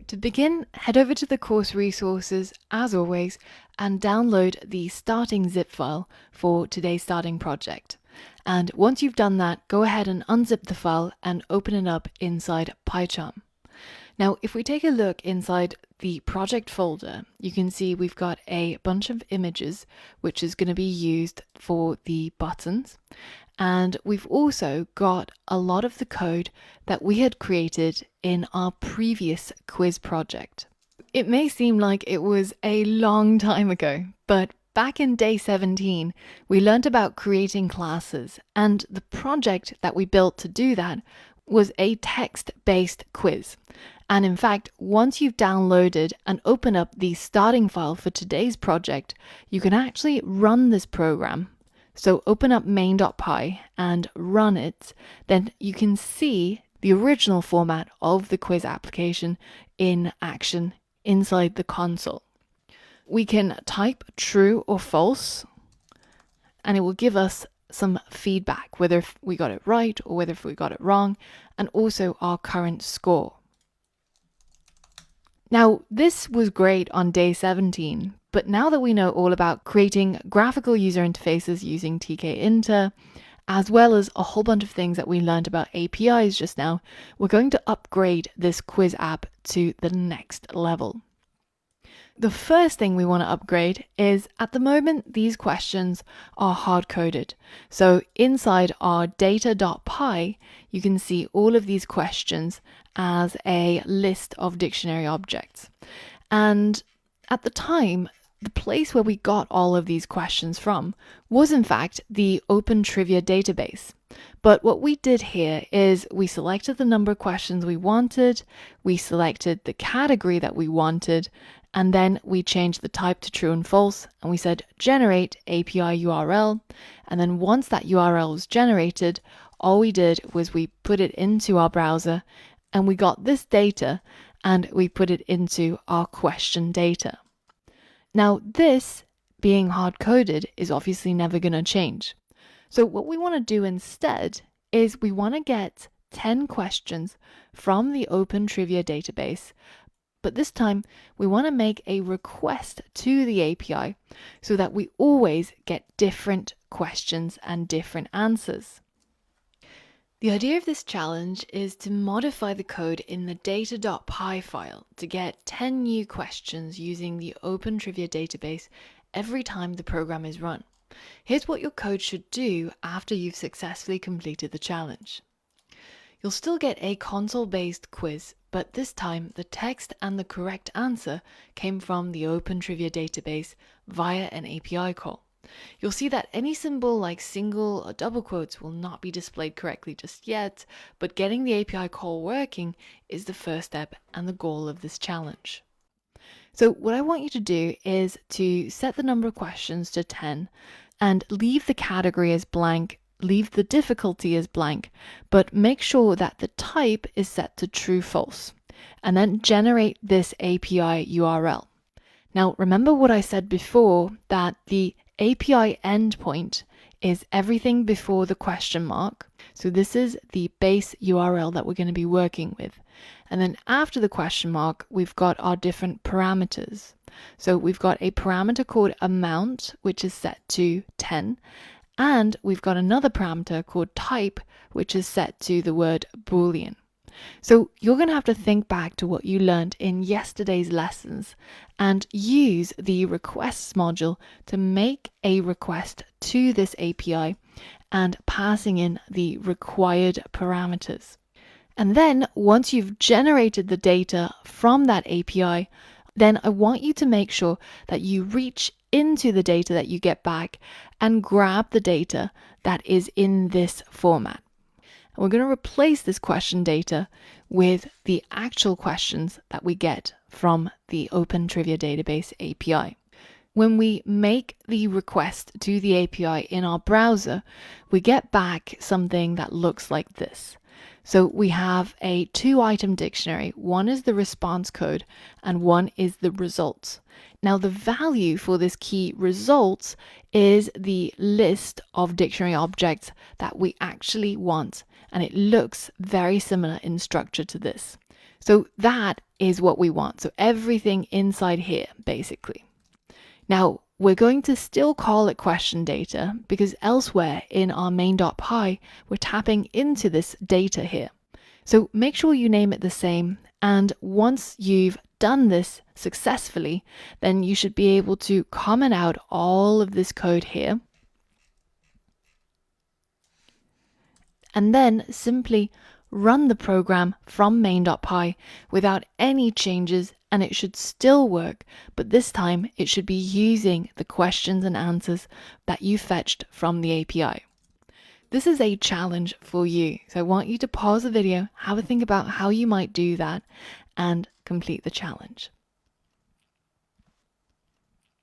To begin, head over to the course resources, as always, and download the starting zip file for today's starting project. And once you've done that, go ahead and unzip the file and open it up inside PyCharm. Now, if we take a look inside the project folder, you can see we've got a bunch of images, which is going to be used for the buttons. And we've also got a lot of the code that we had created in our previous quiz project. It may seem like it was a long time ago, but back in day 17, we learned about creating classes, and the project that we built to do that was a text-based quiz. And in fact, once you've downloaded and open up the starting file for today's project, you can actually run this program. So open up main.py and run it, then you can see the original format of the quiz application in action inside the console. We can type true or false, and it will give us some feedback, whether if we got it right or whether if we got it wrong, and also our current score. Now, this was great on day 17, but now that we know all about creating graphical user interfaces using Tkinter, as well as a whole bunch of things that we learned about APIs just now, we're going to upgrade this quiz app to the next level. The first thing we want to upgrade is, at the moment, these questions are hard-coded. So inside our data.py, you can see all of these questions as a list of dictionary objects. And at the time, the place where we got all of these questions from was in fact the Open Trivia database. But what we did here is we selected the number of questions we wanted, we selected the category that we wanted, and then we changed the type to true and false, and we said generate API URL. And then once that URL was generated, all we did was we put it into our browser, and we got this data, and we put it into our question data. Now, this, being hard-coded, is obviously never going to change. So what we want to do instead is we want to get 10 questions from the Open Trivia database, but this time we want to make a request to the API so that we always get different questions and different answers. The idea of this challenge is to modify the code in the data.py file to get 10 new questions using the Open Trivia database every time the program is run. Here's what your code should do after you've successfully completed the challenge. You'll still get a console-based quiz, but this time the text and the correct answer came from the Open Trivia database via an API call. You'll see that any symbol like single or double quotes will not be displayed correctly just yet, but getting the API call working is the first step and the goal of this challenge. So what I want you to do is to set the number of questions to 10 and leave the category as blank, leave the difficulty as blank, but make sure that the type is set to true false, and then generate this API URL. Now remember what I said before, that the API endpoint is everything before the question mark. So this is the base URL that we're going to be working with. And then after the question mark, we've got our different parameters. So we've got a parameter called amount, which is set to 10. And we've got another parameter called type, which is set to the word Boolean. So you're going to have to think back to what you learned in yesterday's lessons and use the requests module to make a request to this API and passing in the required parameters. And then once you've generated the data from that API, then I want you to make sure that you reach into the data that you get back and grab the data that is in this format. And we're going to replace this question data with the actual questions that we get from the Open Trivia Database API. When we make the request to the API in our browser, we get back something that looks like this. So we have a 2-item dictionary. One is the response code and one is the results. Now the value for this key results is the list of dictionary objects that we actually want, and it looks very similar in structure to this. So that is what we want. So everything inside here, basically. Now, we're going to still call it question data because elsewhere in our main.py, we're tapping into this data here. So make sure you name it the same. And once you've done this successfully, then you should be able to comment out all of this code here. And then simply run the program from main.py without any changes, and it should still work, but this time it should be using the questions and answers that you fetched from the API. This is a challenge for you, so I want you to pause the video, have a think about how you might do that, and complete the challenge.